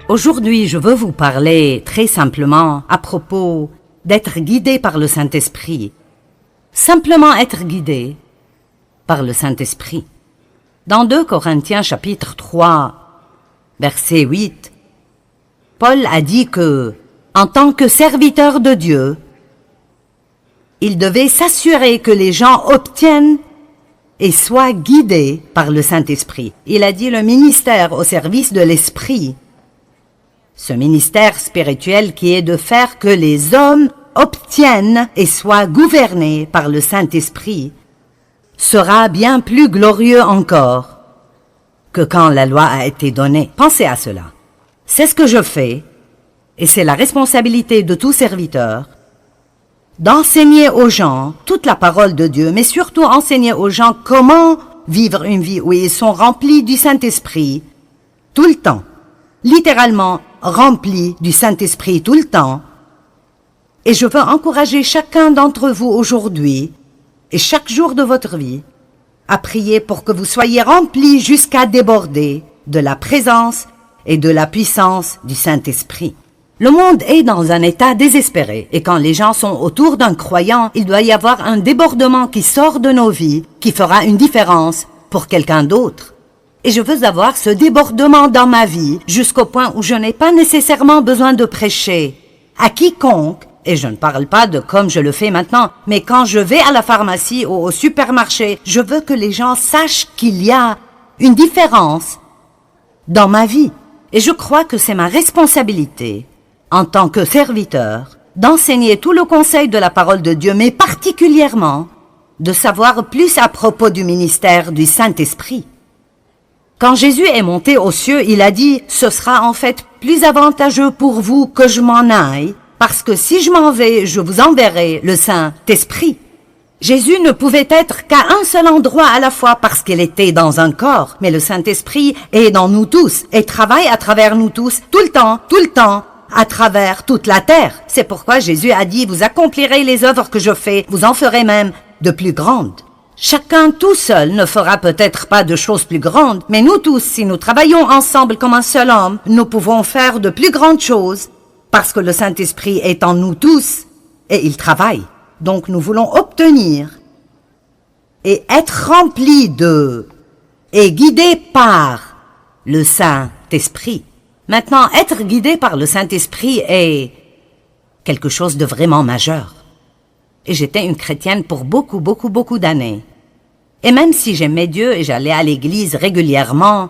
Aujourd'hui, je veux vous parler très simplement à propos d'être guidé par le Saint-Esprit. Simplement être guidé par le Saint-Esprit. Dans 2 Corinthiens chapitre 3, verset 8, Paul a dit que, en tant que serviteur de Dieu, il devait s'assurer que les gens obtiennent et soient guidés par le Saint-Esprit. Il a dit le ministère au service de l'Esprit. Ce ministère spirituel qui est de faire que les hommes obtiennent et soient gouvernés par le Saint-Esprit sera bien plus glorieux encore que quand la loi a été donnée. Pensez à cela. C'est ce que je fais, et c'est la responsabilité de tout serviteur, d'enseigner aux gens toute la parole de Dieu, mais surtout enseigner aux gens comment vivre une vie où ils sont remplis du Saint-Esprit tout le temps, littéralement remplis du Saint-Esprit tout le temps. Et je veux encourager chacun d'entre vous aujourd'hui et chaque jour de votre vie à prier pour que vous soyez remplis jusqu'à déborder de la présence et de la puissance du Saint-Esprit. Le monde est dans un état désespéré et quand les gens sont autour d'un croyant, il doit y avoir un débordement qui sort de nos vies, qui fera une différence pour quelqu'un d'autre. Et je veux avoir ce débordement dans ma vie jusqu'au point où je n'ai pas nécessairement besoin de prêcher à quiconque, et je ne parle pas de comme je le fais maintenant, mais quand je vais à la pharmacie ou au supermarché, je veux que les gens sachent qu'il y a une différence dans ma vie. Et je crois que c'est ma responsabilité, en tant que serviteur, d'enseigner tout le conseil de la parole de Dieu, mais particulièrement de savoir plus à propos du ministère du Saint-Esprit. Quand Jésus est monté aux cieux, il a dit « Ce sera en fait plus avantageux pour vous que je m'en aille, parce que si je m'en vais, je vous enverrai le Saint-Esprit. » Jésus ne pouvait être qu'à un seul endroit à la fois parce qu'il était dans un corps, mais le Saint-Esprit est dans nous tous et travaille à travers nous tous, tout le temps, à travers toute la terre. C'est pourquoi Jésus a dit « Vous accomplirez les œuvres que je fais, vous en ferez même de plus grandes. » Chacun tout seul ne fera peut-être pas de choses plus grandes, mais nous tous, si nous travaillons ensemble comme un seul homme, nous pouvons faire de plus grandes choses parce que le Saint-Esprit est en nous tous et il travaille. Donc nous voulons obtenir et être remplis de et guidés par le Saint-Esprit. Maintenant, être guidé par le Saint-Esprit est quelque chose de vraiment majeur. Et j'étais une chrétienne pour beaucoup d'années. Et même si j'aimais Dieu et j'allais à l'église régulièrement,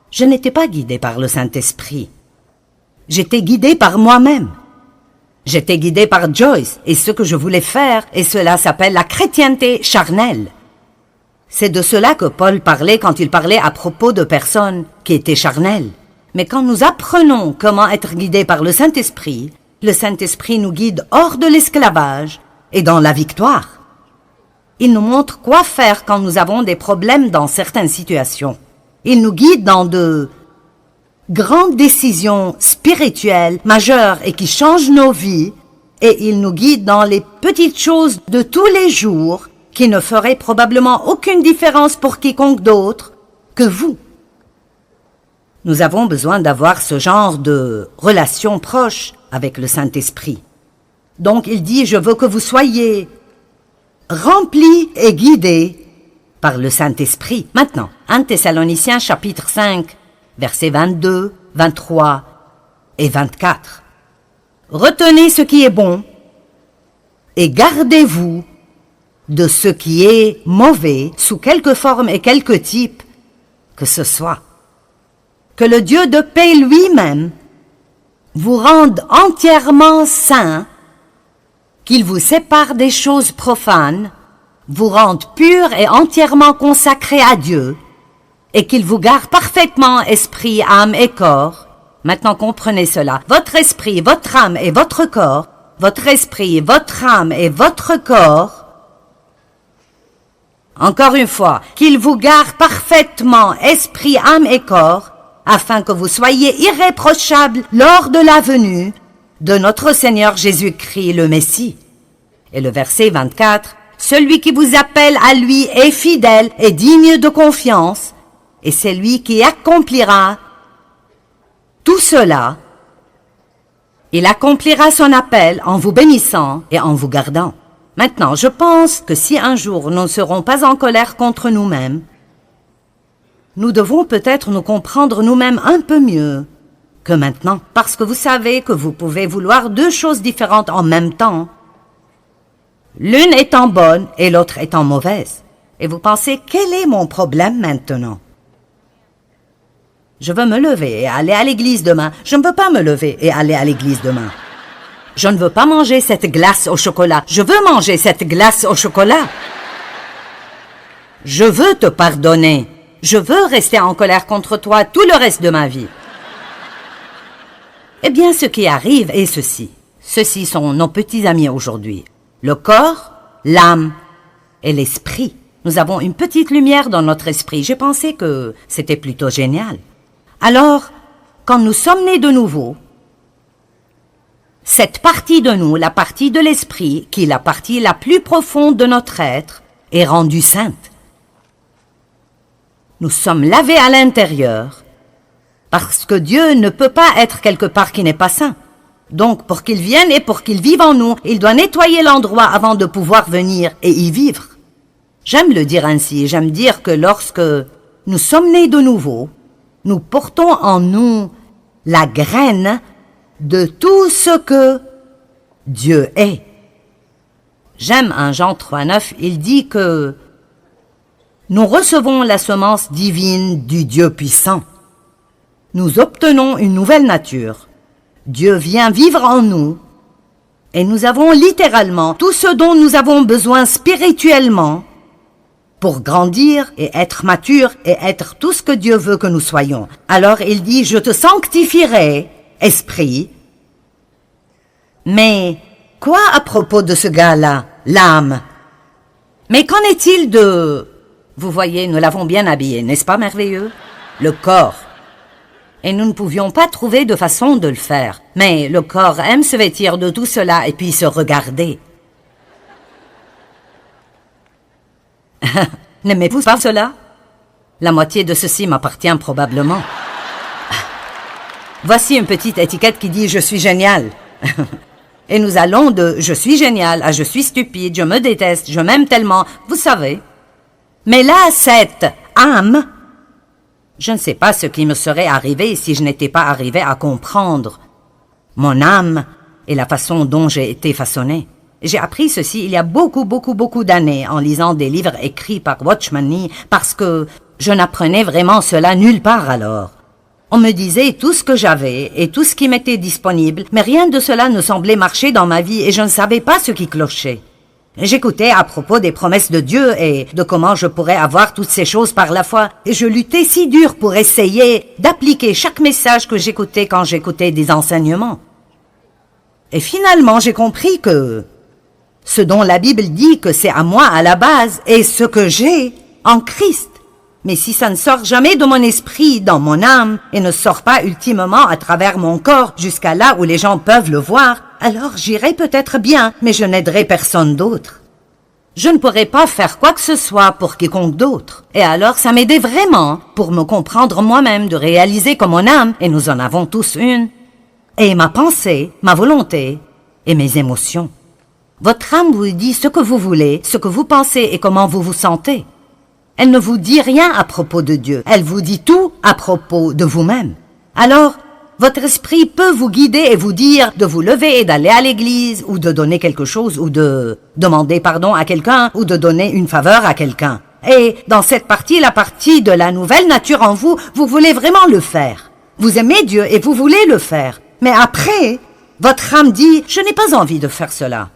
je n'étais pas guidée par le Saint-Esprit. J'étais guidée par moi-même. J'étais guidée par Joyce et ce que je voulais faire, et cela s'appelle la chrétienté charnelle. C'est de cela que Paul parlait quand il parlait à propos de personnes qui étaient charnelles. Mais quand nous apprenons comment être guidés par le Saint-Esprit nous guide hors de l'esclavage et dans la victoire. Il nous montre quoi faire quand nous avons des problèmes dans certaines situations. Il nous guide dans de grandes décisions spirituelles majeures et qui changent nos vies, et il nous guide dans les petites choses de tous les jours qui ne feraient probablement aucune différence pour quiconque d'autre que vous. Nous avons besoin d'avoir ce genre de relation proche avec le Saint-Esprit. Donc il dit, je veux que vous soyez remplis et guidés par le Saint-Esprit. Maintenant, 1 Thessaloniciens chapitre 5, versets 22, 23 et 24. Retenez ce qui est bon et gardez-vous de ce qui est mauvais sous quelque forme et quelque type que ce soit. Que le Dieu de paix lui-même vous rende entièrement saints, qu'il vous sépare des choses profanes, vous rende purs et entièrement consacrés à Dieu, et qu'il vous garde parfaitement esprit, âme et corps. Maintenant comprenez cela. Votre esprit, votre âme et votre corps, votre esprit, votre âme et votre corps. Encore une fois, qu'il vous garde parfaitement esprit, âme et corps, afin que vous soyez irréprochables lors de la venue de notre Seigneur Jésus-Christ le Messie. Et le verset 24, celui qui vous appelle à lui est fidèle et digne de confiance, et c'est lui qui accomplira tout cela, il accomplira son appel en vous bénissant et en vous gardant. Maintenant, je pense que si un jour nous ne serons pas en colère contre nous-mêmes, nous devons peut-être nous comprendre nous-mêmes un peu mieux que maintenant, parce que vous savez que vous pouvez vouloir deux choses différentes en même temps, l'une étant bonne et l'autre étant mauvaise. Et vous pensez, quel est mon problème maintenant? Je veux me lever et aller à l'église demain. Je ne veux pas me lever et aller à l'église demain. Je ne veux pas manger cette glace au chocolat. Je veux manger cette glace au chocolat. Je veux te pardonner. Je veux rester en colère contre toi tout le reste de ma vie. Eh bien, ce qui arrive est ceci. Ceux-ci sont nos petits amis aujourd'hui. Le corps, l'âme et l'esprit. Nous avons une petite lumière dans notre esprit. J'ai pensé que c'était plutôt génial. Alors, quand nous sommes nés de nouveau, cette partie de nous, la partie de l'esprit, qui est la partie la plus profonde de notre être, est rendue sainte. Nous sommes lavés à l'intérieur, parce que Dieu ne peut pas être quelque part qui n'est pas saint. Donc, pour qu'il vienne et pour qu'il vive en nous, il doit nettoyer l'endroit avant de pouvoir venir et y vivre. J'aime le dire ainsi, j'aime dire que lorsque nous sommes nés de nouveau, nous portons en nous la graine de tout ce que Dieu est. J'aime un Jean 3,9, il dit que nous recevons la semence divine du Dieu puissant. Nous obtenons une nouvelle nature. Dieu vient vivre en nous et nous avons littéralement tout ce dont nous avons besoin spirituellement pour grandir et être mature et être tout ce que Dieu veut que nous soyons. Alors il dit, je te sanctifierai, esprit. Mais quoi à propos de ce gars-là, l'âme? Mais qu'en est-il de... Vous voyez, nous l'avons bien habillé, n'est-ce pas merveilleux? Le corps. Et nous ne pouvions pas trouver de façon de le faire. Mais le corps aime se vêtir de tout cela et puis se regarder. N'aimez-vous pas cela? La moitié de ceci m'appartient probablement. Voici une petite étiquette qui dit « Je suis génial ». Et nous allons de « Je suis génial » à « Je suis stupide, je me déteste, je m'aime tellement », vous savez. Mais là, cette âme, je ne sais pas ce qui me serait arrivé si je n'étais pas arrivé à comprendre mon âme et la façon dont j'ai été façonné. J'ai appris ceci il y a beaucoup d'années en lisant des livres écrits par Watchman Nee parce que je n'apprenais vraiment cela nulle part alors. On me disait tout ce que j'avais et tout ce qui m'était disponible, mais rien de cela ne semblait marcher dans ma vie et je ne savais pas ce qui clochait. J'écoutais à propos des promesses de Dieu et de comment je pourrais avoir toutes ces choses par la foi et je luttais si dur pour essayer d'appliquer chaque message que j'écoutais quand j'écoutais des enseignements. Et finalement, j'ai compris que ce dont la Bible dit que c'est à moi à la base est ce que j'ai en Christ. Mais si ça ne sort jamais de mon esprit, dans mon âme, et ne sort pas ultimement à travers mon corps jusqu'à là où les gens peuvent le voir, alors j'irai peut-être bien, mais je n'aiderai personne d'autre. Je ne pourrai pas faire quoi que ce soit pour quiconque d'autre. Et alors ça m'aidait vraiment pour me comprendre moi-même, de réaliser que mon âme, et nous en avons tous une, et ma pensée, ma volonté et mes émotions. Votre âme vous dit ce que vous voulez, ce que vous pensez et comment vous vous sentez. Elle ne vous dit rien à propos de Dieu, elle vous dit tout à propos de vous-même. Alors, votre esprit peut vous guider et vous dire de vous lever et d'aller à l'église, ou de donner quelque chose, ou de demander pardon à quelqu'un, ou de donner une faveur à quelqu'un. Et dans cette partie, la partie de la nouvelle nature en vous, vous voulez vraiment le faire. Vous aimez Dieu et vous voulez le faire. Mais après, votre âme dit « Je n'ai pas envie de faire cela.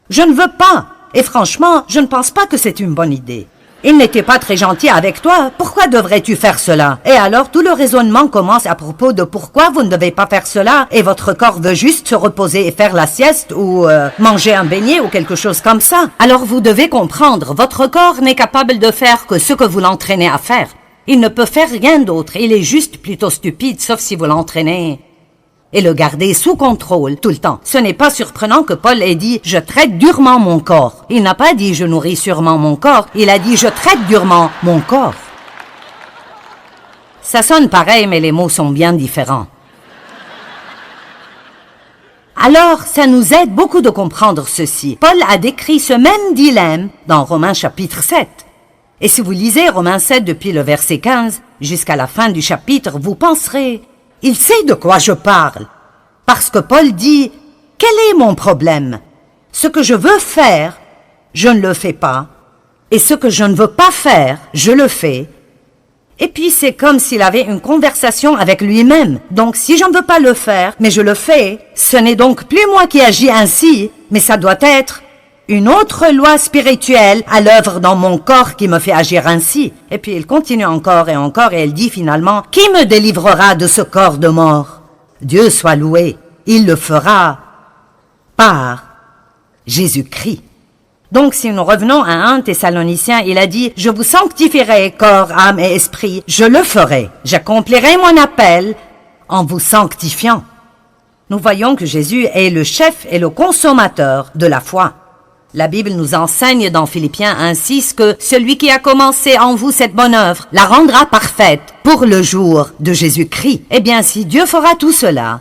Je ne veux pas. Et franchement, je ne pense pas que c'est une bonne idée. Il n'était pas très gentil avec toi, pourquoi devrais-tu faire cela? Et alors tout le raisonnement commence à propos de pourquoi vous ne devez pas faire cela et votre corps veut juste se reposer et faire la sieste ou manger un beignet ou quelque chose comme ça. Alors vous devez comprendre, votre corps n'est capable de faire que ce que vous l'entraînez à faire. Il ne peut faire rien d'autre, il est juste plutôt stupide sauf si vous l'entraînez et le garder sous contrôle tout le temps. Ce n'est pas surprenant que Paul ait dit « Je traite durement mon corps ». Il n'a pas dit « Je nourris sûrement mon corps », il a dit « Je traite durement mon corps ». Ça sonne pareil, mais les mots sont bien différents. Alors, ça nous aide beaucoup de comprendre ceci. Paul a décrit ce même dilemme dans Romains chapitre 7. Et si vous lisez Romains 7 depuis le verset 15 jusqu'à la fin du chapitre, vous penserez, il sait de quoi je parle. Parce que Paul dit, quel est mon problème? Ce que je veux faire, je ne le fais pas. Et ce que je ne veux pas faire, je le fais. Et puis c'est comme s'il avait une conversation avec lui-même. Donc si je ne veux pas le faire, mais je le fais, ce n'est donc plus moi qui agis ainsi, mais ça doit être une autre loi spirituelle à l'œuvre dans mon corps qui me fait agir ainsi. Et puis il continue encore et elle dit finalement, qui me délivrera de ce corps de mort? Dieu soit loué, il le fera par Jésus-Christ. Donc, si nous revenons à 1 Thessaloniciens, il a dit, « Je vous sanctifierai, corps, âme et esprit. Je le ferai. J'accomplirai mon appel en vous sanctifiant. » Nous voyons que Jésus est le chef et le consommateur de la foi. La Bible nous enseigne dans Philippiens 1:6 que celui qui a commencé en vous cette bonne œuvre la rendra parfaite pour le jour de Jésus-Christ. Eh bien, si Dieu fera tout cela,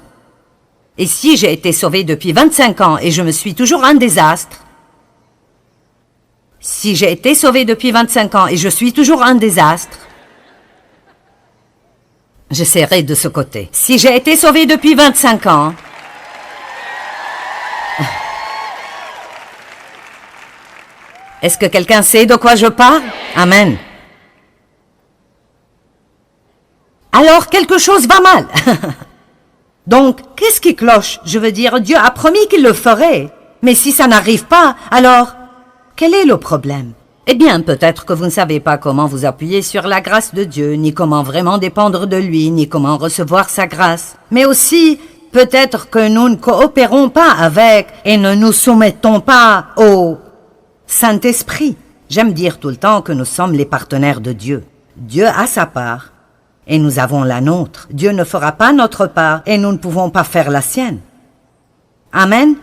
et si j'ai été sauvé depuis 25 ans et je me suis toujours un désastre, si j'ai été sauvé depuis 25 ans et je suis toujours un désastre, j'essaierai de ce côté. Si j'ai été sauvé depuis 25 ans, est-ce que quelqu'un sait de quoi je parle? Amen. Alors quelque chose va mal. Donc, qu'est-ce qui cloche? Je veux dire, Dieu a promis qu'il le ferait. Mais si ça n'arrive pas, alors, quel est le problème? Eh bien, peut-être que vous ne savez pas comment vous appuyer sur la grâce de Dieu, ni comment vraiment dépendre de lui, ni comment recevoir sa grâce. Mais aussi, peut-être que nous ne coopérons pas avec et ne nous soumettons pas au Saint-Esprit. J'aime dire tout le temps que nous sommes les partenaires de Dieu. Dieu a sa part et nous avons la nôtre. Dieu ne fera pas notre part et nous ne pouvons pas faire la sienne. Amen.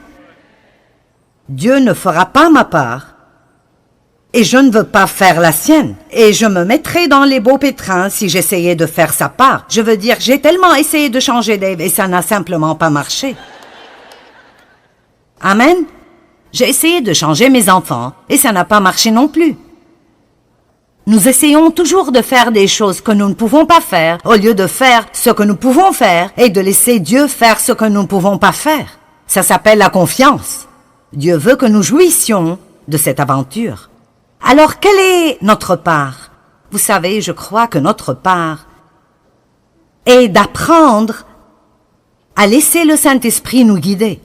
Dieu ne fera pas ma part et je ne veux pas faire la sienne. Et je me mettrais dans les beaux pétrins si j'essayais de faire sa part. Je veux dire, j'ai tellement essayé de changer Dave et ça n'a simplement pas marché. Amen. J'ai essayé de changer mes enfants et ça n'a pas marché non plus. Nous essayons toujours de faire des choses que nous ne pouvons pas faire au lieu de faire ce que nous pouvons faire et de laisser Dieu faire ce que nous ne pouvons pas faire. Ça s'appelle la confiance. Dieu veut que nous jouissions de cette aventure. Alors, quelle est notre part? Vous savez, je crois que notre part est d'apprendre à laisser le Saint-Esprit nous guider.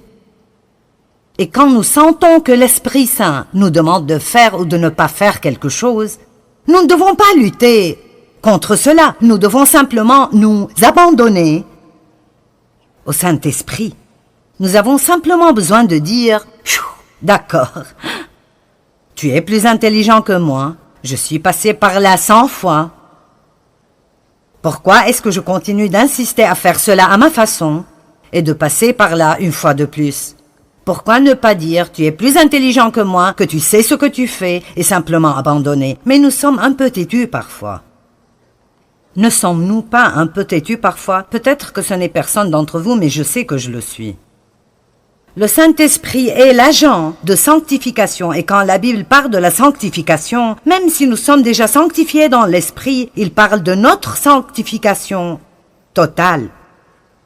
Et quand nous sentons que l'Esprit Saint nous demande de faire ou de ne pas faire quelque chose, nous ne devons pas lutter contre cela. Nous devons simplement nous abandonner au Saint-Esprit. Nous avons simplement besoin de dire « D'accord, tu es plus intelligent que moi, je suis passé par là 100 fois. Pourquoi est-ce que je continue d'insister à faire cela à ma façon et de passer par là une fois de plus ? Pourquoi ne pas dire « Tu es plus intelligent que moi, que tu sais ce que tu fais » et simplement abandonner? Mais nous sommes un peu têtus parfois. Ne sommes-nous pas un peu têtus parfois? Peut-être que ce n'est personne d'entre vous, mais je sais que je le suis. Le Saint-Esprit est l'agent de sanctification et quand la Bible parle de la sanctification, même si nous sommes déjà sanctifiés dans l'Esprit, il parle de notre sanctification totale.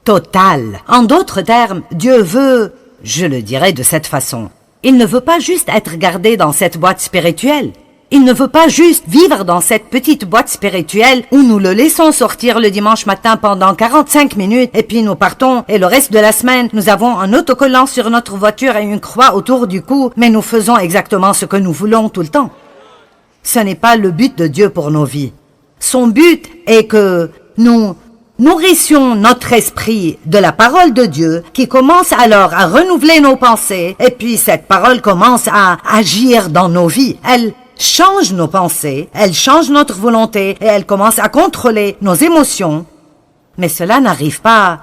Totale. En d'autres termes, Dieu veut, je le dirais de cette façon, il ne veut pas juste être gardé dans cette boîte spirituelle. Il ne veut pas juste vivre dans cette petite boîte spirituelle où nous le laissons sortir le dimanche matin pendant 45 minutes et puis nous partons et le reste de la semaine, nous avons un autocollant sur notre voiture et une croix autour du cou, mais nous faisons exactement ce que nous voulons tout le temps. Ce n'est pas le but de Dieu pour nos vies. Son but est que nous nourrissions notre esprit de la parole de Dieu qui commence alors à renouveler nos pensées et puis cette parole commence à agir dans nos vies. Elle change nos pensées, elle change notre volonté et elle commence à contrôler nos émotions. Mais cela n'arrive pas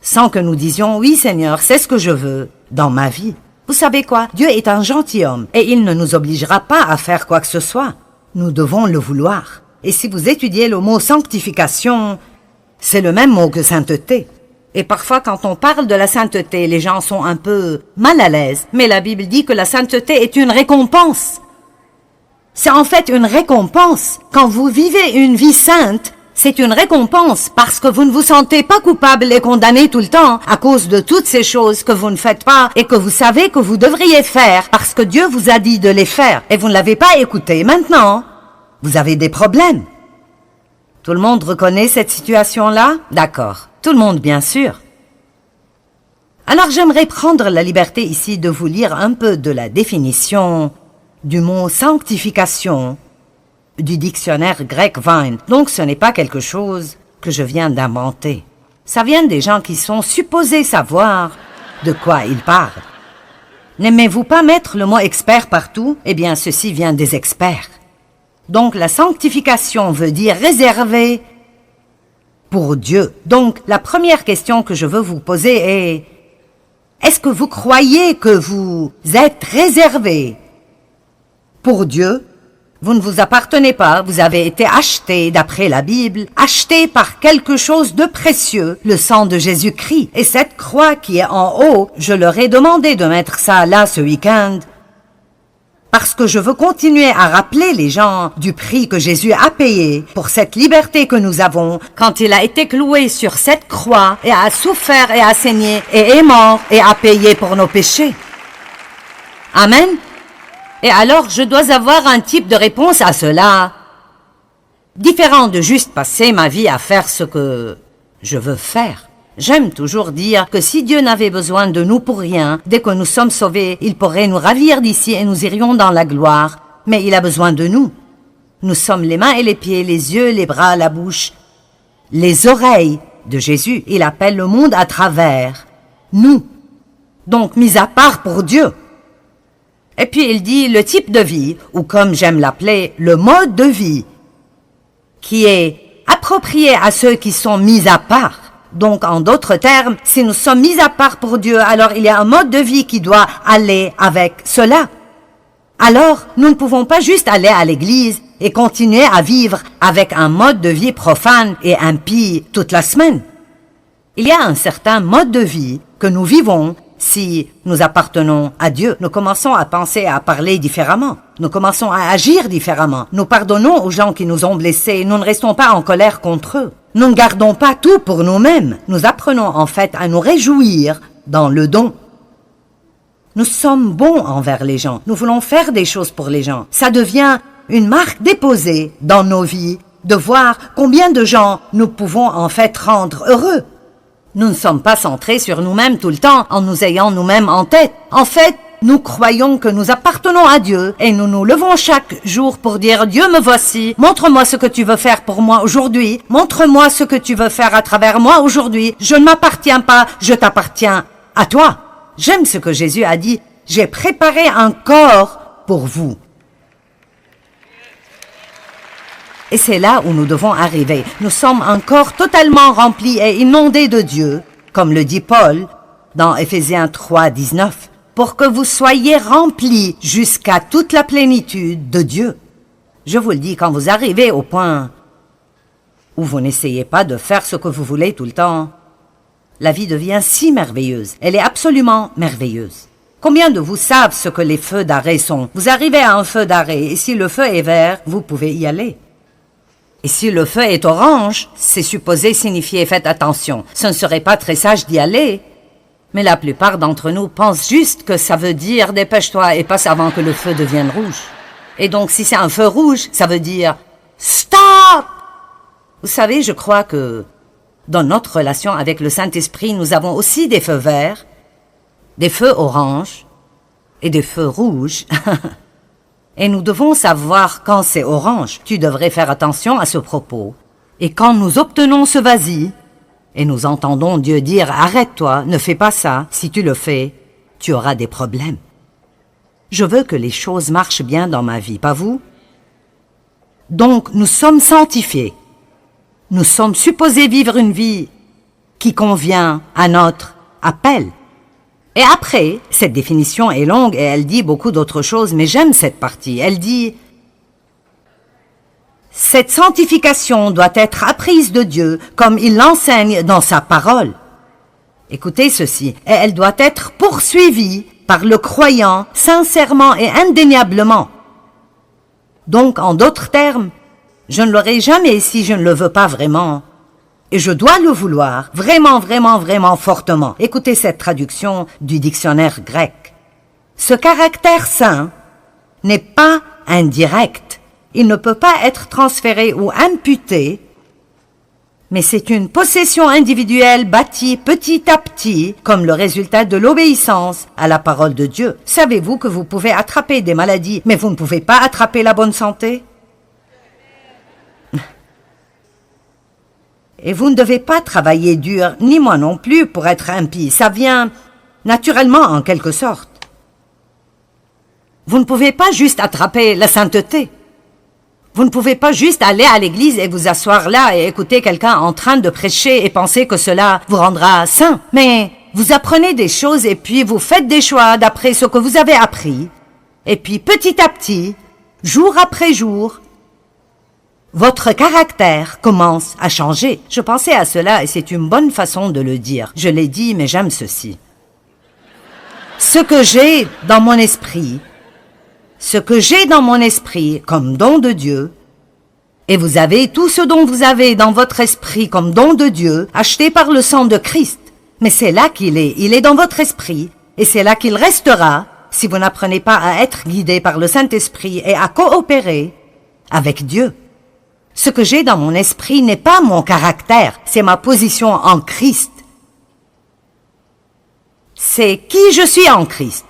sans que nous disions « Oui Seigneur, c'est ce que je veux dans ma vie ». Vous savez quoi? Dieu est un gentilhomme et il ne nous obligera pas à faire quoi que ce soit. Nous devons le vouloir. Et si vous étudiez le mot sanctification, c'est le même mot que sainteté. Et parfois, quand on parle de la sainteté, les gens sont un peu mal à l'aise. Mais la Bible dit que la sainteté est une récompense. C'est en fait une récompense. Quand vous vivez une vie sainte, c'est une récompense parce que vous ne vous sentez pas coupable et condamné tout le temps à cause de toutes ces choses que vous ne faites pas et que vous savez que vous devriez faire parce que Dieu vous a dit de les faire et vous ne l'avez pas écouté. Maintenant, vous avez des problèmes. Tout le monde reconnaît cette situation-là? D'accord. Tout le monde, bien sûr. Alors j'aimerais prendre la liberté ici de vous lire un peu de la définition du mot sanctification du dictionnaire grec Vine. Donc ce n'est pas quelque chose que je viens d'inventer. Ça vient des gens qui sont supposés savoir de quoi ils parlent. N'aimez-vous pas mettre le mot expert partout? Eh bien, ceci vient des experts. Donc la sanctification veut dire réservé pour Dieu. Donc la première question que je veux vous poser est: est-ce que vous croyez que vous êtes réservé pour Dieu? Vous ne vous appartenez pas, vous avez été acheté, d'après la Bible, acheté par quelque chose de précieux, le sang de Jésus-Christ. Et cette croix qui est en haut, je leur ai demandé de mettre ça là ce week-end, parce que je veux continuer à rappeler les gens du prix que Jésus a payé pour cette liberté que nous avons quand il a été cloué sur cette croix et a souffert et a saigné et est mort et a payé pour nos péchés. Amen. Et alors, je dois avoir un type de réponse à cela, différent de juste passer ma vie à faire ce que je veux faire. J'aime toujours dire que si Dieu n'avait besoin de nous pour rien, dès que nous sommes sauvés, il pourrait nous ravir d'ici et nous irions dans la gloire. Mais il a besoin de nous. Nous sommes les mains et les pieds, les yeux, les bras, la bouche, les oreilles de Jésus. Il appelle le monde à travers nous. Donc, mis à part pour Dieu. Et puis il dit le type de vie, ou comme j'aime l'appeler, le mode de vie, qui est approprié à ceux qui sont mis à part. Donc en d'autres termes, si nous sommes mis à part pour Dieu, alors il y a un mode de vie qui doit aller avec cela. Alors, nous ne pouvons pas juste aller à l'église et continuer à vivre avec un mode de vie profane et impie toute la semaine. Il y a un certain mode de vie que nous vivons. Si nous appartenons à Dieu, nous commençons à penser et à parler différemment. Nous commençons à agir différemment. Nous pardonnons aux gens qui nous ont blessés. Nous ne restons pas en colère contre eux. Nous ne gardons pas tout pour nous-mêmes. Nous apprenons en fait à nous réjouir dans le don. Nous sommes bons envers les gens. Nous voulons faire des choses pour les gens. Ça devient une marque déposée dans nos vies de voir combien de gens nous pouvons en fait rendre heureux. Nous ne sommes pas centrés sur nous-mêmes tout le temps en nous ayant nous-mêmes en tête. En fait, nous croyons que nous appartenons à Dieu et nous nous levons chaque jour pour dire « Dieu, me voici, montre-moi ce que tu veux faire pour moi aujourd'hui, montre-moi ce que tu veux faire à travers moi aujourd'hui, je ne m'appartiens pas, je t'appartiens à toi. » J'aime ce que Jésus a dit « J'ai préparé un corps pour vous. » Et c'est là où nous devons arriver. Nous sommes un corps totalement rempli et inondé de Dieu, comme le dit Paul dans Éphésiens 3, 19, pour que vous soyez remplis jusqu'à toute la plénitude de Dieu. Je vous le dis, quand vous arrivez au point où vous n'essayez pas de faire ce que vous voulez tout le temps, la vie devient si merveilleuse. Elle est absolument merveilleuse. Combien de vous savent ce que les feux d'arrêt sont? Vous arrivez à un feu d'arrêt et si le feu est vert, vous pouvez y aller. Et si le feu est orange, c'est supposé signifier faites attention. Ce ne serait pas très sage d'y aller. Mais la plupart d'entre nous pensent juste que ça veut dire dépêche-toi et passe avant que le feu devienne rouge. Et donc si c'est un feu rouge, ça veut dire stop! Vous savez, je crois que dans notre relation avec le Saint-Esprit, nous avons aussi des feux verts, des feux oranges et des feux rouges. Et nous devons savoir quand c'est orange. Tu devrais faire attention à ce propos. Et quand nous obtenons ce vas-y, et nous entendons Dieu dire « Arrête-toi, ne fais pas ça. Si tu le fais, tu auras des problèmes. » Je veux que les choses marchent bien dans ma vie, pas vous? Donc, nous sommes sanctifiés. Nous sommes supposés vivre une vie qui convient à notre appel. Et après, cette définition est longue et elle dit beaucoup d'autres choses, mais j'aime cette partie. Elle dit « Cette sanctification doit être apprise de Dieu comme il l'enseigne dans sa parole. » Écoutez ceci, et elle doit être poursuivie par le croyant sincèrement et indéniablement. Donc, en d'autres termes, je ne l'aurai jamais si je ne le veux pas vraiment. Et je dois le vouloir, vraiment, vraiment, vraiment fortement. Écoutez cette traduction du dictionnaire grec. Ce caractère saint n'est pas indirect. Il ne peut pas être transféré ou imputé, mais c'est une possession individuelle bâtie petit à petit comme le résultat de l'obéissance à la parole de Dieu. Savez-vous que vous pouvez attraper des maladies, mais vous ne pouvez pas attraper la bonne santé? Et vous ne devez pas travailler dur, ni moi non plus, pour être impie. Ça vient naturellement en quelque sorte. Vous ne pouvez pas juste attraper la sainteté. Vous ne pouvez pas juste aller à l'église et vous asseoir là et écouter quelqu'un en train de prêcher et penser que cela vous rendra saint. Mais vous apprenez des choses et puis vous faites des choix d'après ce que vous avez appris. Et puis petit à petit, jour après jour, votre caractère commence à changer. Je pensais à cela et c'est une bonne façon de le dire. Je l'ai dit, mais j'aime ceci. Ce que j'ai dans mon esprit comme don de Dieu, et vous avez tout ce dont vous avez dans votre esprit comme don de Dieu, acheté par le sang de Christ. Mais c'est là qu'il est, il est dans votre esprit, et c'est là qu'il restera si vous n'apprenez pas à être guidé par le Saint-Esprit et à coopérer avec Dieu. Ce que j'ai dans mon esprit n'est pas mon caractère, c'est ma position en Christ. C'est qui je suis en Christ.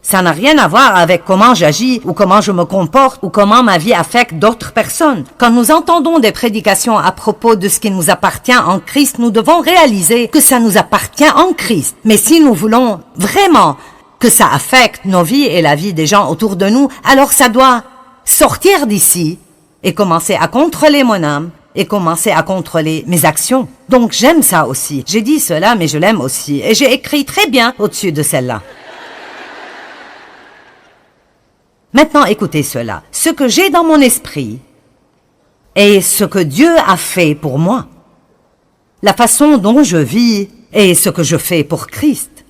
Ça n'a rien à voir avec comment j'agis ou comment je me comporte ou comment ma vie affecte d'autres personnes. Quand nous entendons des prédications à propos de ce qui nous appartient en Christ, nous devons réaliser que ça nous appartient en Christ. Mais si nous voulons vraiment que ça affecte nos vies et la vie des gens autour de nous, alors ça doit sortir d'ici et commencer à contrôler mon âme et commencer à contrôler mes actions. Donc j'aime ça aussi. J'ai dit cela, mais je l'aime aussi. Et j'ai écrit très bien au-dessus de celle-là. Maintenant, écoutez cela. Ce que j'ai dans mon esprit est ce que Dieu a fait pour moi. La façon dont je vis est ce que je fais pour Christ.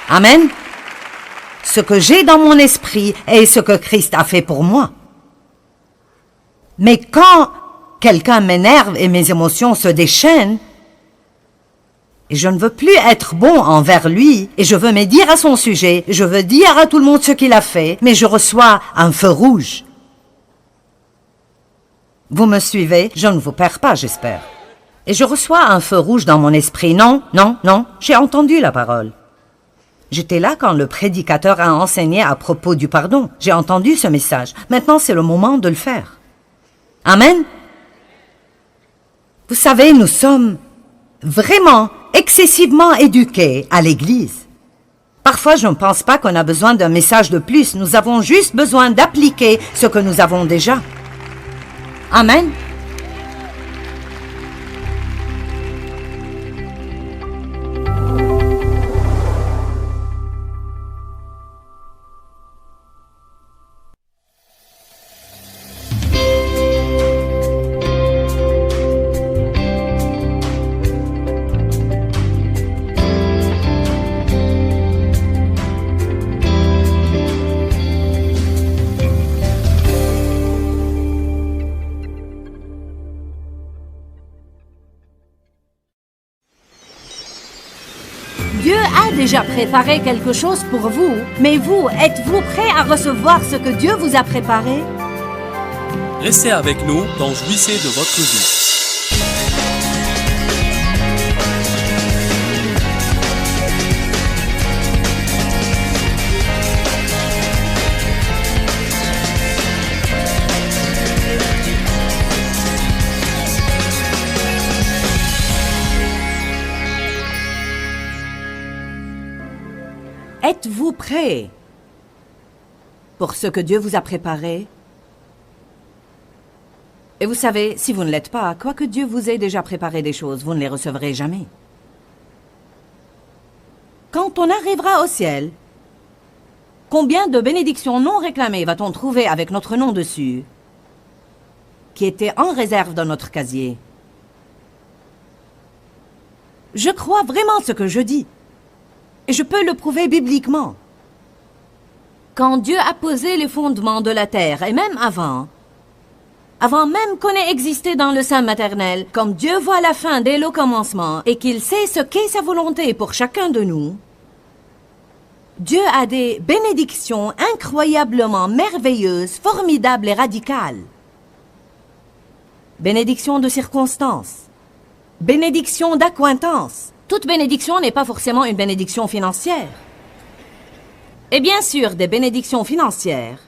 Amen. Ce que j'ai dans mon esprit est ce que Christ a fait pour moi. Mais quand quelqu'un m'énerve et mes émotions se déchaînent, et je ne veux plus être bon envers lui, et je veux me dire à son sujet, je veux dire à tout le monde ce qu'il a fait, mais je reçois un feu rouge. Vous me suivez? Je ne vous perds pas, j'espère. Et je reçois un feu rouge dans mon esprit. Non, non, non, j'ai entendu la parole. J'étais là quand le prédicateur a enseigné à propos du pardon. J'ai entendu ce message. Maintenant, c'est le moment de le faire. Amen. Vous savez, nous sommes vraiment excessivement éduqués à l'Église. Parfois, je ne pense pas qu'on a besoin d'un message de plus. Nous avons juste besoin d'appliquer ce que nous avons déjà. Amen. Dieu a déjà préparé quelque chose pour vous, mais vous, êtes-vous prêt à recevoir ce que Dieu vous a préparé? Restez avec nous dans Jouissez de votre vie. Êtes-vous prêt pour ce que Dieu vous a préparé? Et vous savez, si vous ne l'êtes pas, quoique Dieu vous ait déjà préparé des choses, vous ne les recevrez jamais. Quand on arrivera au ciel, combien de bénédictions non réclamées va-t-on trouver avec notre nom dessus, qui étaient en réserve dans notre casier? Je crois vraiment ce que je dis. Et je peux le prouver bibliquement. Quand Dieu a posé les fondements de la terre, et même avant même qu'on ait existé dans le sein maternel, comme Dieu voit la fin dès le commencement, et qu'il sait ce qu'est sa volonté pour chacun de nous, Dieu a des bénédictions incroyablement merveilleuses, formidables et radicales. Bénédiction de circonstances. Bénédiction d'accointance. Toute bénédiction n'est pas forcément une bénédiction financière. Et bien sûr, des bénédictions financières.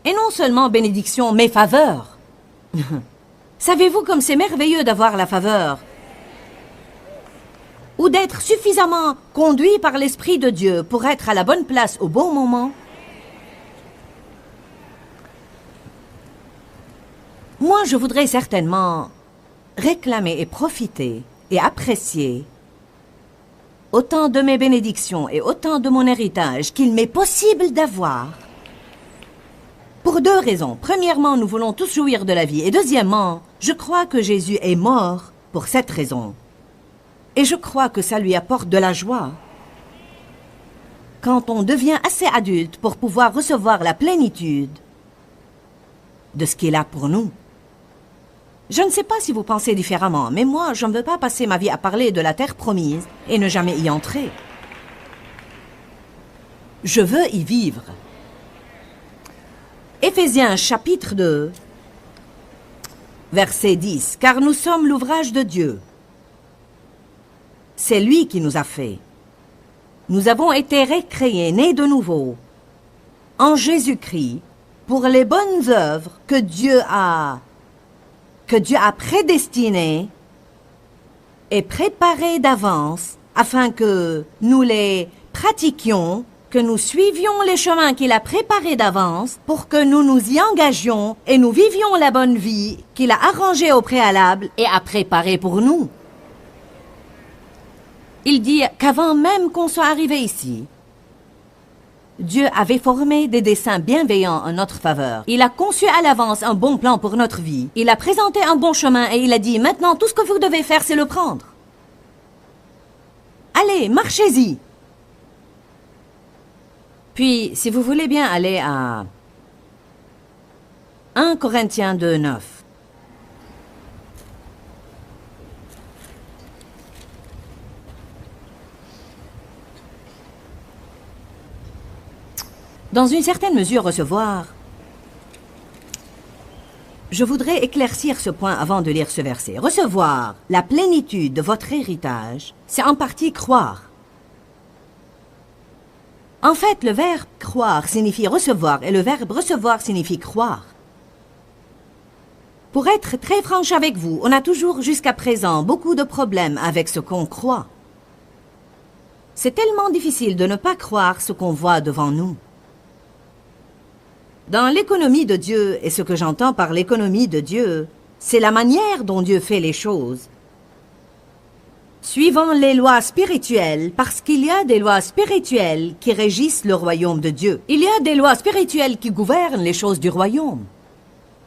Et non seulement bénédictions, mais faveurs. Savez-vous comme c'est merveilleux d'avoir la faveur? Ou d'être suffisamment conduit par l'Esprit de Dieu pour être à la bonne place au bon moment? Moi, je voudrais certainement réclamer et profiter et apprécier autant de mes bénédictions et autant de mon héritage qu'il m'est possible d'avoir. Pour deux raisons. Premièrement, nous voulons tous jouir de la vie. Et deuxièmement, je crois que Jésus est mort pour cette raison. Et je crois que ça lui apporte de la joie. Quand on devient assez adulte pour pouvoir recevoir la plénitude de ce qu'il a pour nous. Je ne sais pas si vous pensez différemment, mais moi, je ne veux pas passer ma vie à parler de la terre promise et ne jamais y entrer. Je veux y vivre. Éphésiens chapitre 2, verset 10. Car nous sommes l'ouvrage de Dieu. C'est lui qui nous a fait. Nous avons été récréés, nés de nouveau, en Jésus-Christ, pour les bonnes œuvres que Dieu a prédestinées et préparées d'avance afin que nous les pratiquions, que nous suivions les chemins qu'il a préparés d'avance pour que nous nous y engagions et nous vivions la bonne vie qu'il a arrangée au préalable et a préparée pour nous. Il dit qu'avant même qu'on soit arrivé ici, Dieu avait formé des desseins bienveillants en notre faveur. Il a conçu à l'avance un bon plan pour notre vie. Il a présenté un bon chemin et il a dit, maintenant, tout ce que vous devez faire, c'est le prendre. Allez, marchez-y. Puis, si vous voulez bien aller à 1 Corinthiens 2, 9. Dans une certaine mesure, recevoir. Je voudrais éclaircir ce point avant de lire ce verset. Recevoir la plénitude de votre héritage, c'est en partie croire. En fait, le verbe croire signifie recevoir et le verbe recevoir signifie croire. Pour être très franche avec vous, on a toujours jusqu'à présent beaucoup de problèmes avec ce qu'on croit. C'est tellement difficile de ne pas croire ce qu'on voit devant nous. Dans l'économie de Dieu, et ce que j'entends par l'économie de Dieu, c'est la manière dont Dieu fait les choses. Suivant les lois spirituelles, parce qu'il y a des lois spirituelles qui régissent le royaume de Dieu. Il y a des lois spirituelles qui gouvernent les choses du royaume.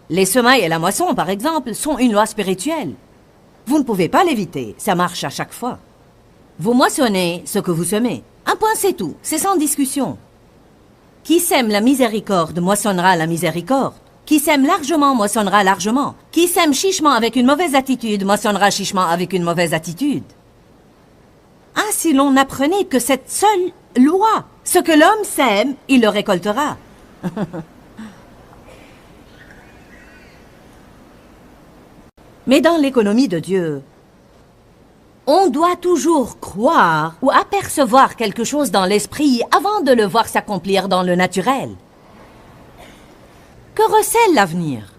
Les semailles et la moisson, par exemple, sont une loi spirituelle. Vous ne pouvez pas l'éviter, ça marche à chaque fois. Vous moissonnez ce que vous semez. Un point, c'est tout, c'est sans discussion. Qui sème la miséricorde moissonnera la miséricorde. Qui sème largement moissonnera largement. Qui sème chichement avec une mauvaise attitude moissonnera chichement avec une mauvaise attitude. Ah, si l'on apprenait que cette seule loi, ce que l'homme sème, il le récoltera. Mais dans l'économie de Dieu, on doit toujours croire ou apercevoir quelque chose dans l'esprit avant de le voir s'accomplir dans le naturel. Que recèle l'avenir?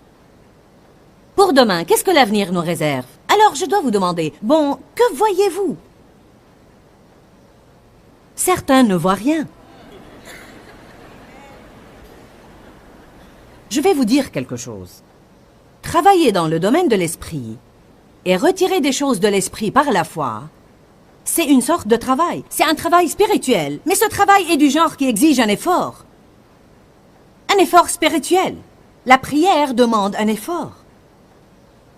Pour demain, qu'est-ce que l'avenir nous réserve? Alors je dois vous demander, bon, que voyez-vous? Certains ne voient rien. Je vais vous dire quelque chose. Travailler dans le domaine de l'esprit et retirer des choses de l'esprit par la foi, c'est une sorte de travail. C'est un travail spirituel, mais ce travail est du genre qui exige un effort. Un effort spirituel. La prière demande un effort.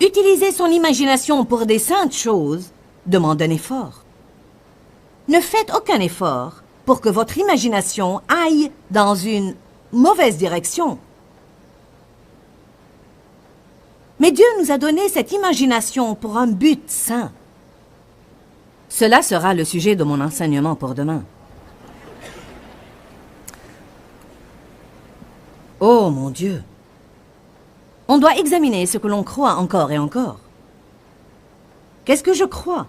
Utiliser son imagination pour des saintes choses demande un effort. Ne faites aucun effort pour que votre imagination aille dans une mauvaise direction. Mais Dieu nous a donné cette imagination pour un but saint. Cela sera le sujet de mon enseignement pour demain. Oh mon Dieu! On doit examiner ce que l'on croit encore et encore. Qu'est-ce que je crois?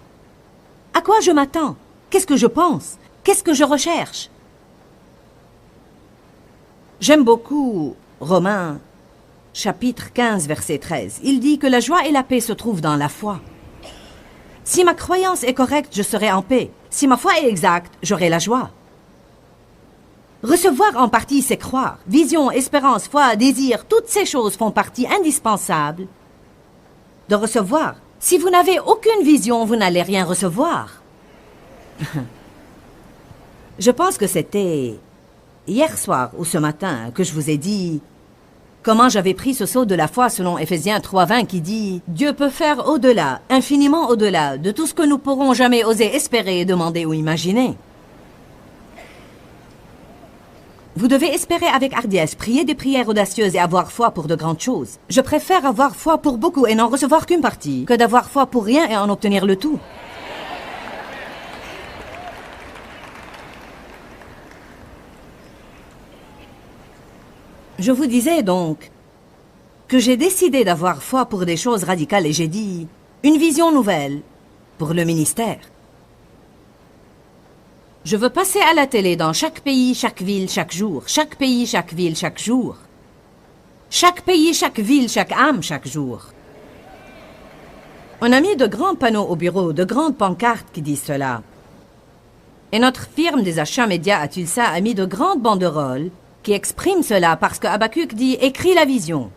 À quoi je m'attends? Qu'est-ce que je pense? Qu'est-ce que je recherche? J'aime beaucoup Romains, chapitre 15, verset 13. Il dit que la joie et la paix se trouvent dans la foi. Si ma croyance est correcte, je serai en paix. Si ma foi est exacte, j'aurai la joie. Recevoir en partie, c'est croire. Vision, espérance, foi, désir, toutes ces choses font partie indispensable de recevoir. Si vous n'avez aucune vision, vous n'allez rien recevoir. Je pense que c'était hier soir ou ce matin que je vous ai dit comment j'avais pris ce saut de la foi selon Éphésiens 3:20 qui dit « Dieu peut faire au-delà, infiniment au-delà, de tout ce que nous pourrons jamais oser espérer, demander ou imaginer. » Vous devez espérer avec hardiesse, prier des prières audacieuses et avoir foi pour de grandes choses. Je préfère avoir foi pour beaucoup et n'en recevoir qu'une partie, que d'avoir foi pour rien et en obtenir le tout. Je vous disais donc que j'ai décidé d'avoir foi pour des choses radicales et j'ai dit une vision nouvelle pour le ministère. Je veux passer à la télé dans chaque pays, chaque ville, chaque jour. Chaque pays, chaque ville, chaque jour. Chaque pays, chaque ville, chaque âme, chaque jour. On a mis de grands panneaux au bureau, de grandes pancartes qui disent cela. Et notre firme des achats médias à Tulsa a mis de grandes banderoles qui expriment cela parce que Habakkuk dit « Écris la vision.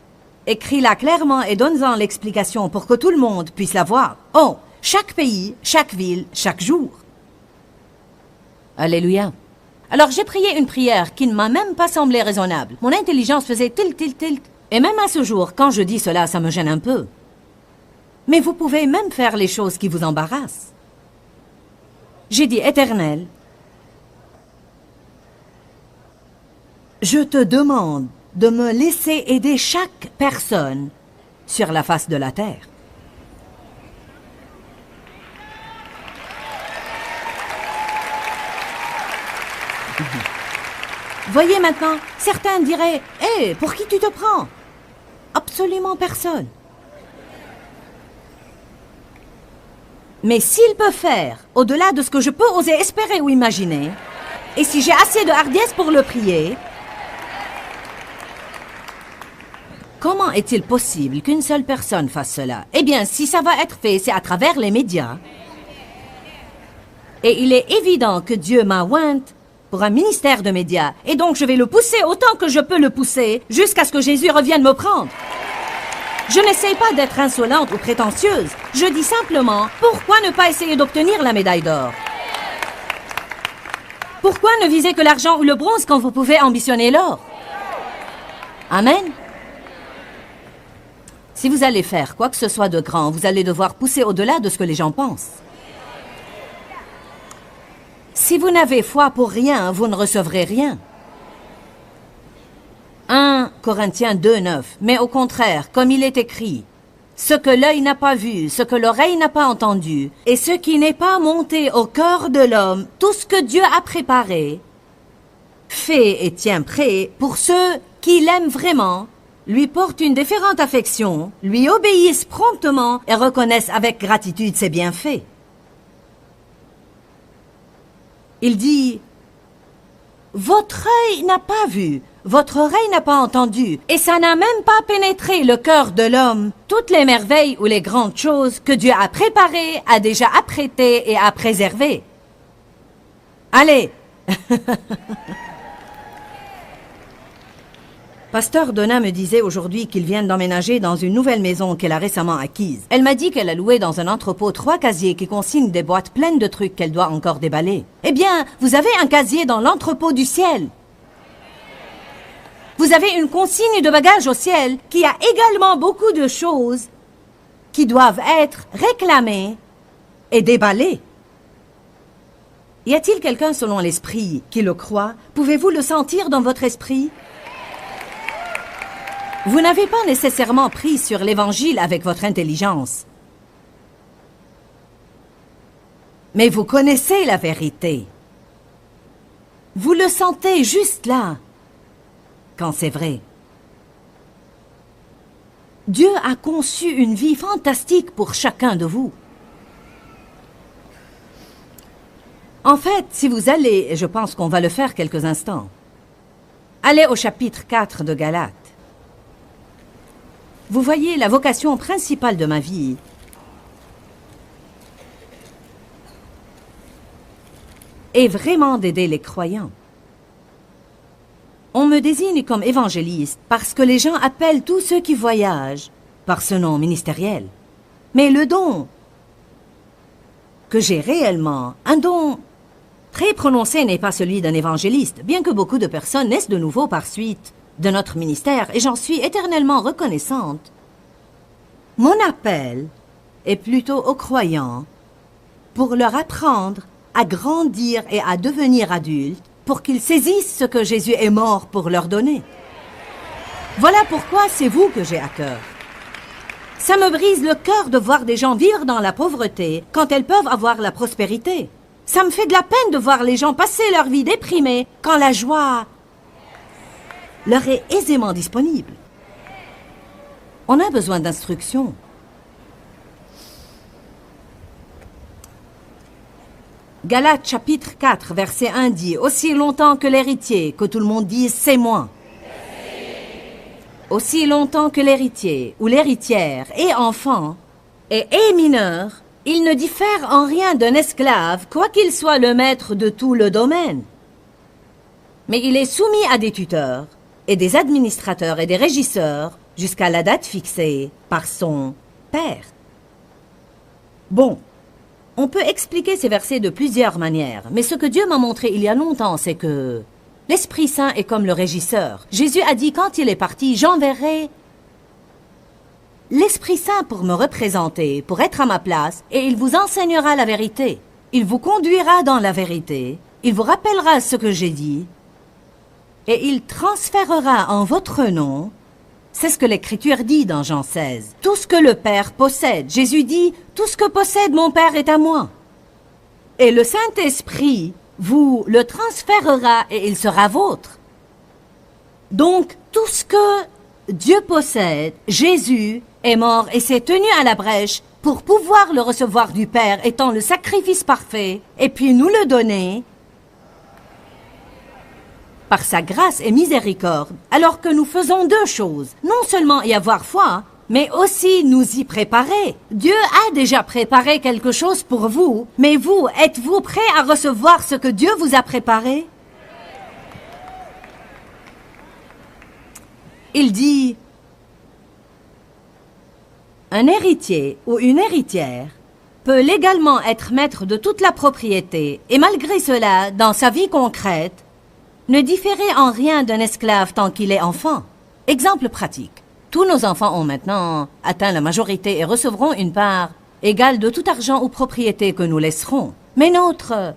Écris-la clairement et donne-en l'explication pour que tout le monde puisse la voir. Oh, chaque pays, chaque ville, chaque jour. » Alléluia. Alors j'ai prié une prière qui ne m'a même pas semblé raisonnable. Mon intelligence faisait tilt, tilt, tilt. Et même à ce jour, quand je dis cela, ça me gêne un peu. Mais vous pouvez même faire les choses qui vous embarrassent. J'ai dit, Éternel, je te demande de me laisser aider chaque personne sur la face de la terre. Voyez maintenant, certains diraient « Hé, pour qui tu te prends ?» Absolument personne. Mais s'il peut faire au-delà de ce que je peux oser espérer ou imaginer, et si j'ai assez de hardiesse pour le prier, comment est-il possible qu'une seule personne fasse cela? Eh bien, si ça va être fait, c'est à travers les médias. Et il est évident que Dieu m'a ointe pour un ministère de médias. Et donc, je vais le pousser autant que je peux le pousser jusqu'à ce que Jésus revienne me prendre. Je n'essaye pas d'être insolente ou prétentieuse. Je dis simplement, pourquoi ne pas essayer d'obtenir la médaille d'or? Pourquoi ne viser que l'argent ou le bronze quand vous pouvez ambitionner l'or? Amen. Si vous allez faire quoi que ce soit de grand, vous allez devoir pousser au-delà de ce que les gens pensent. Si vous n'avez foi pour rien, vous ne recevrez rien. 1 Corinthiens 2:9. Mais au contraire, comme il est écrit, ce que l'œil n'a pas vu, ce que l'oreille n'a pas entendu, et ce qui n'est pas monté au cœur de l'homme, tout ce que Dieu a préparé, fait et tient prêt pour ceux qui l'aiment vraiment, lui portent une déférente affection, lui obéissent promptement et reconnaissent avec gratitude ses bienfaits. Il dit, votre œil n'a pas vu, votre oreille n'a pas entendu, et ça n'a même pas pénétré le cœur de l'homme, toutes les merveilles ou les grandes choses que Dieu a préparées, a déjà apprêtées et a préservées. Allez! Pasteur Donna me disait aujourd'hui qu'il vient d'emménager dans une nouvelle maison qu'elle a récemment acquise. Elle m'a dit qu'elle a loué dans un entrepôt 3 casiers qui consignent des boîtes pleines de trucs qu'elle doit encore déballer. Eh bien, vous avez un casier dans l'entrepôt du ciel. Vous avez une consigne de bagages au ciel qui a également beaucoup de choses qui doivent être réclamées et déballées. Y a-t-il quelqu'un selon l'esprit qui le croit? Pouvez-vous le sentir dans votre esprit? Vous n'avez pas nécessairement pris sur l'Évangile avec votre intelligence. Mais vous connaissez la vérité. Vous le sentez juste là, quand c'est vrai. Dieu a conçu une vie fantastique pour chacun de vous. En fait, si vous allez, et je pense qu'on va le faire quelques instants, allez au chapitre 4 de Galates. Vous voyez, la vocation principale de ma vie est vraiment d'aider les croyants. On me désigne comme évangéliste parce que les gens appellent tous ceux qui voyagent par ce nom ministériel. Mais le don que j'ai réellement, un don très prononcé n'est pas celui d'un évangéliste, bien que beaucoup de personnes naissent de nouveau par suite de notre ministère, et j'en suis éternellement reconnaissante. Mon appel est plutôt aux croyants pour leur apprendre à grandir et à devenir adultes, pour qu'ils saisissent ce que Jésus est mort pour leur donner. Voilà pourquoi c'est vous que j'ai à cœur. Ça me brise le cœur de voir des gens vivre dans la pauvreté quand elles peuvent avoir la prospérité. Ça me fait de la peine de voir les gens passer leur vie déprimés quand la joie leur est aisément disponible. On a besoin d'instruction. Galates chapitre 4, verset 1 dit « Aussi longtemps que l'héritier, que tout le monde dise « c'est moi ». Aussi longtemps que l'héritier ou l'héritière est enfant et est mineur, il ne diffère en rien d'un esclave, quoiqu'il soit le maître de tout le domaine. Mais il est soumis à des tuteurs et des administrateurs et des régisseurs jusqu'à la date fixée par son père. Bon. On peut expliquer ces versets de plusieurs manières, mais ce que Dieu m'a montré il y a longtemps, c'est que l'Esprit Saint est comme le régisseur. Jésus a dit quand il est parti, j'enverrai l'Esprit Saint pour me représenter, pour être à ma place, et il vous enseignera la vérité. Il vous conduira dans la vérité, il vous rappellera ce que j'ai dit, et il transférera en votre nom. C'est ce que l'Écriture dit dans Jean 16. Tout ce que le Père possède. Jésus dit, tout ce que possède mon Père est à moi. Et le Saint-Esprit vous le transférera et il sera vôtre. Donc, tout ce que Dieu possède, Jésus est mort et s'est tenu à la brèche pour pouvoir le recevoir du Père étant le sacrifice parfait et puis nous le donner par sa grâce et miséricorde, alors que nous faisons deux choses. Non seulement y avoir foi, mais aussi nous y préparer. Dieu a déjà préparé quelque chose pour vous, mais vous, êtes-vous prêt à recevoir ce que Dieu vous a préparé? Il dit, un héritier ou une héritière peut légalement être maître de toute la propriété, et malgré cela, dans sa vie concrète, ne différer en rien d'un esclave tant qu'il est enfant. Exemple pratique. Tous nos enfants ont maintenant atteint la majorité et recevront une part égale de tout argent ou propriété que nous laisserons. Mais notre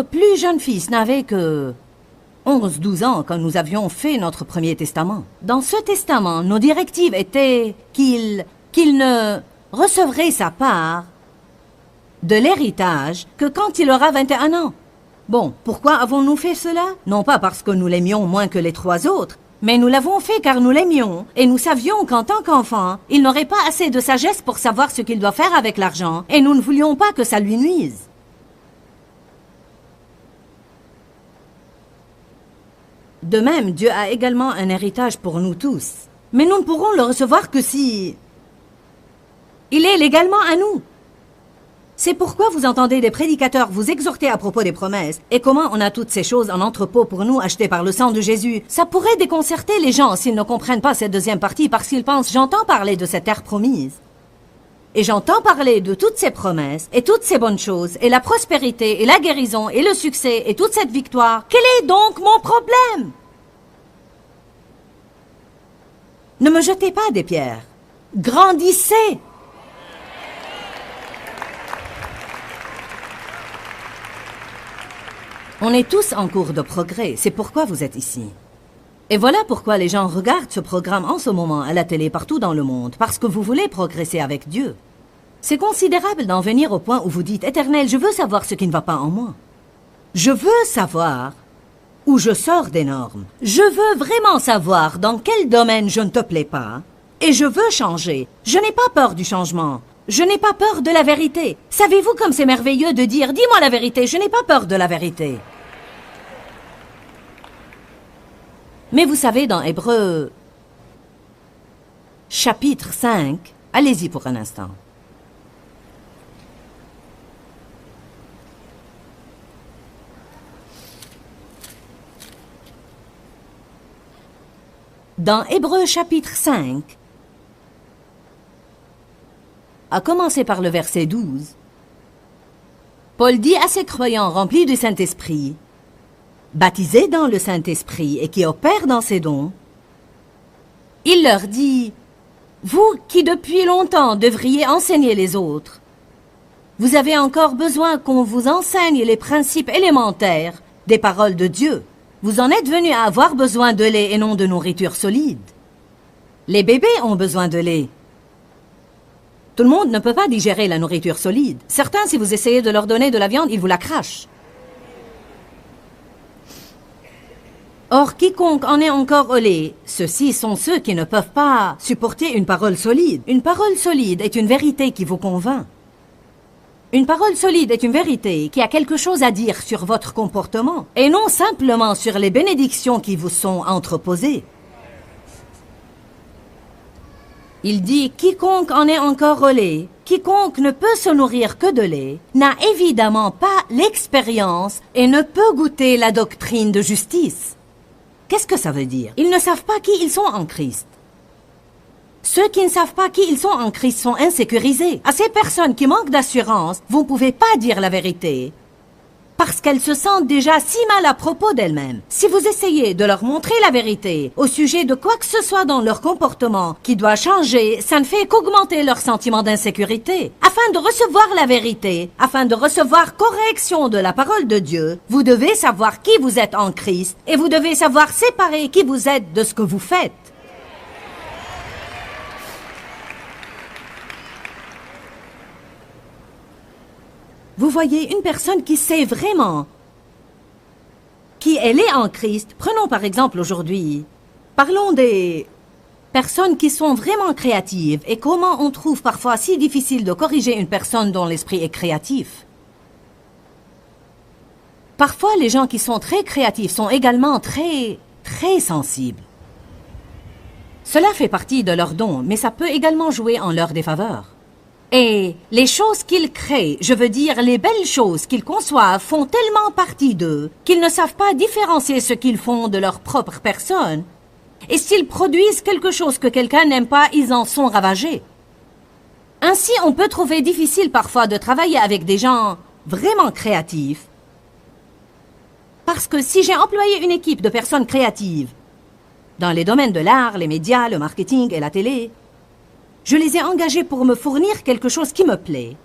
plus jeune fils n'avait que 11-12 ans quand nous avions fait notre premier testament. Dans ce testament, nos directives étaient qu'il ne recevrait sa part de l'héritage que quand il aura 21 ans. Bon, pourquoi avons-nous fait cela? Non pas parce que nous l'aimions moins que les trois autres, mais nous l'avons fait car nous l'aimions, et nous savions qu'en tant qu'enfant, il n'aurait pas assez de sagesse pour savoir ce qu'il doit faire avec l'argent, et nous ne voulions pas que ça lui nuise. De même, Dieu a également un héritage pour nous tous, mais nous ne pourrons le recevoir que si il est légalement à nous. C'est pourquoi vous entendez des prédicateurs vous exhorter à propos des promesses et comment on a toutes ces choses en entrepôt pour nous achetées par le sang de Jésus. Ça pourrait déconcerter les gens s'ils ne comprennent pas cette deuxième partie parce qu'ils pensent « j'entends parler de cette terre promise ». Et j'entends parler de toutes ces promesses et toutes ces bonnes choses et la prospérité et la guérison et le succès et toute cette victoire. Quel est donc mon problème? Ne me jetez pas des pierres. Grandissez. On est tous en cours de progrès, c'est pourquoi vous êtes ici. Et voilà pourquoi les gens regardent ce programme en ce moment à la télé partout dans le monde, parce que vous voulez progresser avec Dieu. C'est considérable d'en venir au point où vous dites « Éternel, je veux savoir ce qui ne va pas en moi. Je veux savoir où je sors des normes. Je veux vraiment savoir dans quel domaine je ne te plais pas. Et je veux changer. Je n'ai pas peur du changement. Je n'ai pas peur de la vérité. Savez-vous comme c'est merveilleux de dire « Dis-moi la vérité, je n'ai pas peur de la vérité. » Mais vous savez, dans Hébreux, chapitre 5, allez-y pour un instant. Dans Hébreux chapitre 5, à commencer par le verset 12, Paul dit à ces croyants remplis du Saint-Esprit, baptisés dans le Saint-Esprit et qui opèrent dans ses dons, il leur dit, « Vous qui depuis longtemps devriez enseigner les autres, vous avez encore besoin qu'on vous enseigne les principes élémentaires des paroles de Dieu. Vous en êtes venus à avoir besoin de lait et non de nourriture solide. Les bébés ont besoin de lait. Tout le monde ne peut pas digérer la nourriture solide. Certains, si vous essayez de leur donner de la viande, ils vous la crachent. Or, quiconque en est encore au lait, ceux-ci sont ceux qui ne peuvent pas supporter une parole solide. Une parole solide est une vérité qui vous convainc. Une parole solide est une vérité qui a quelque chose à dire sur votre comportement, et non simplement sur les bénédictions qui vous sont entreposées. Il dit « Quiconque en est encore au lait, quiconque ne peut se nourrir que de lait, n'a évidemment pas l'expérience et ne peut goûter la doctrine de justice. » Qu'est-ce que ça veut dire? Ils ne savent pas qui ils sont en Christ. Ceux qui ne savent pas qui ils sont en Christ sont insécurisés. À ces personnes qui manquent d'assurance, vous ne pouvez pas dire la vérité, parce qu'elles se sentent déjà si mal à propos d'elles-mêmes. Si vous essayez de leur montrer la vérité au sujet de quoi que ce soit dans leur comportement qui doit changer, ça ne fait qu'augmenter leur sentiment d'insécurité. Afin de recevoir la vérité, afin de recevoir correction de la parole de Dieu, vous devez savoir qui vous êtes en Christ et vous devez savoir séparer qui vous êtes de ce que vous faites. Vous voyez, une personne qui sait vraiment qui elle est en Christ, prenons par exemple aujourd'hui, parlons des personnes qui sont vraiment créatives et comment on trouve parfois si difficile de corriger une personne dont l'esprit est créatif. Parfois, les gens qui sont très créatifs sont également très sensibles. Cela fait partie de leur don, mais ça peut également jouer en leur défaveur. Et les choses qu'ils créent, je veux dire les belles choses qu'ils conçoivent, font tellement partie d'eux qu'ils ne savent pas différencier ce qu'ils font de leur propre personne. Et s'ils produisent quelque chose que quelqu'un n'aime pas, ils en sont ravagés. Ainsi, on peut trouver difficile parfois de travailler avec des gens vraiment créatifs. Parce que si j'ai employé une équipe de personnes créatives dans les domaines de l'art, les médias, le marketing et la télé, je les ai engagés pour me fournir quelque chose qui me plaît,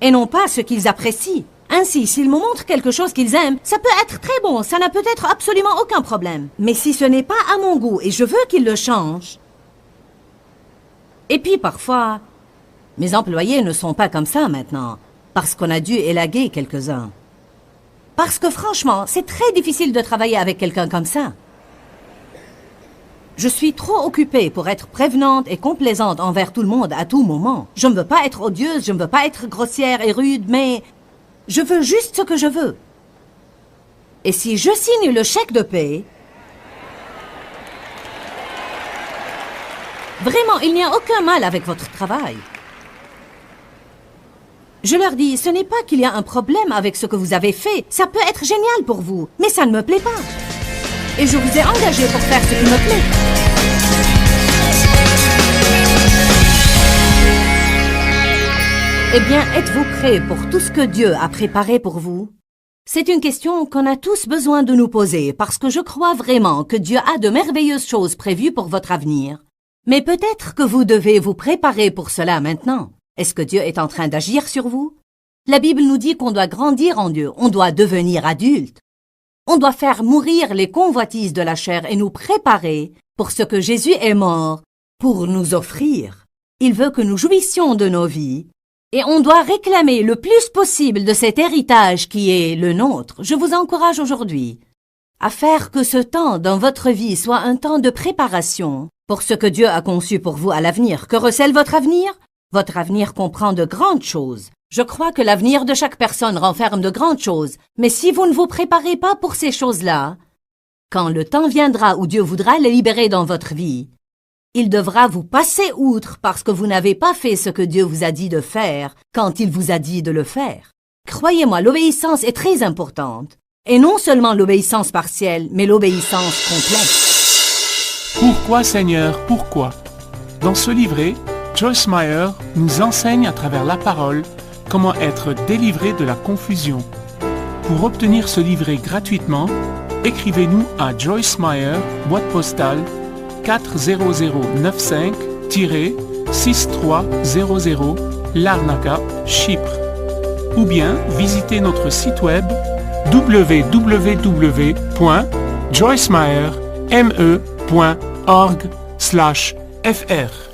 et non pas ce qu'ils apprécient. Ainsi, s'ils me montrent quelque chose qu'ils aiment, ça peut être très bon, ça n'a peut-être absolument aucun problème. Mais si ce n'est pas à mon goût et je veux qu'ils le changent... Et puis parfois, mes employés ne sont pas comme ça maintenant, parce qu'on a dû élaguer quelques-uns. Parce que franchement, c'est très difficile de travailler avec quelqu'un comme ça. Je suis trop occupée pour être prévenante et complaisante envers tout le monde à tout moment. Je ne veux pas être odieuse, je ne veux pas être grossière et rude, mais je veux juste ce que je veux. Et si je signe le chèque de paie, vraiment, il n'y a aucun mal avec votre travail. Je leur dis, ce n'est pas qu'il y a un problème avec ce que vous avez fait. Ça peut être génial pour vous, mais ça ne me plaît pas. Et je vous ai engagé pour faire ce qui me plaît. Eh bien, êtes-vous prêts pour tout ce que Dieu a préparé pour vous? C'est une question qu'on a tous besoin de nous poser, parce que je crois vraiment que Dieu a de merveilleuses choses prévues pour votre avenir. Mais peut-être que vous devez vous préparer pour cela maintenant. Est-ce que Dieu est en train d'agir sur vous? La Bible nous dit qu'on doit grandir en Dieu, on doit devenir adulte. On doit faire mourir les convoitises de la chair et nous préparer pour ce que Jésus est mort pour nous offrir. Il veut que nous jouissions de nos vies et on doit réclamer le plus possible de cet héritage qui est le nôtre. Je vous encourage aujourd'hui à faire que ce temps dans votre vie soit un temps de préparation pour ce que Dieu a conçu pour vous à l'avenir. Que recèle votre avenir? Votre avenir comprend de grandes choses. Je crois que l'avenir de chaque personne renferme de grandes choses, mais si vous ne vous préparez pas pour ces choses-là, quand le temps viendra où Dieu voudra les libérer dans votre vie, il devra vous passer outre parce que vous n'avez pas fait ce que Dieu vous a dit de faire quand il vous a dit de le faire. Croyez-moi, l'obéissance est très importante. Et non seulement l'obéissance partielle, mais l'obéissance complète. Pourquoi, Seigneur, pourquoi? Dans ce livret, Joyce Meyer nous enseigne à travers la parole comment être délivré de la confusion. Pour obtenir ce livret gratuitement, écrivez-nous à Joyce Meyer, boîte postale 40095-6300 Larnaca, Chypre. Ou bien visitez notre site web www.joycemeyer.org/fr.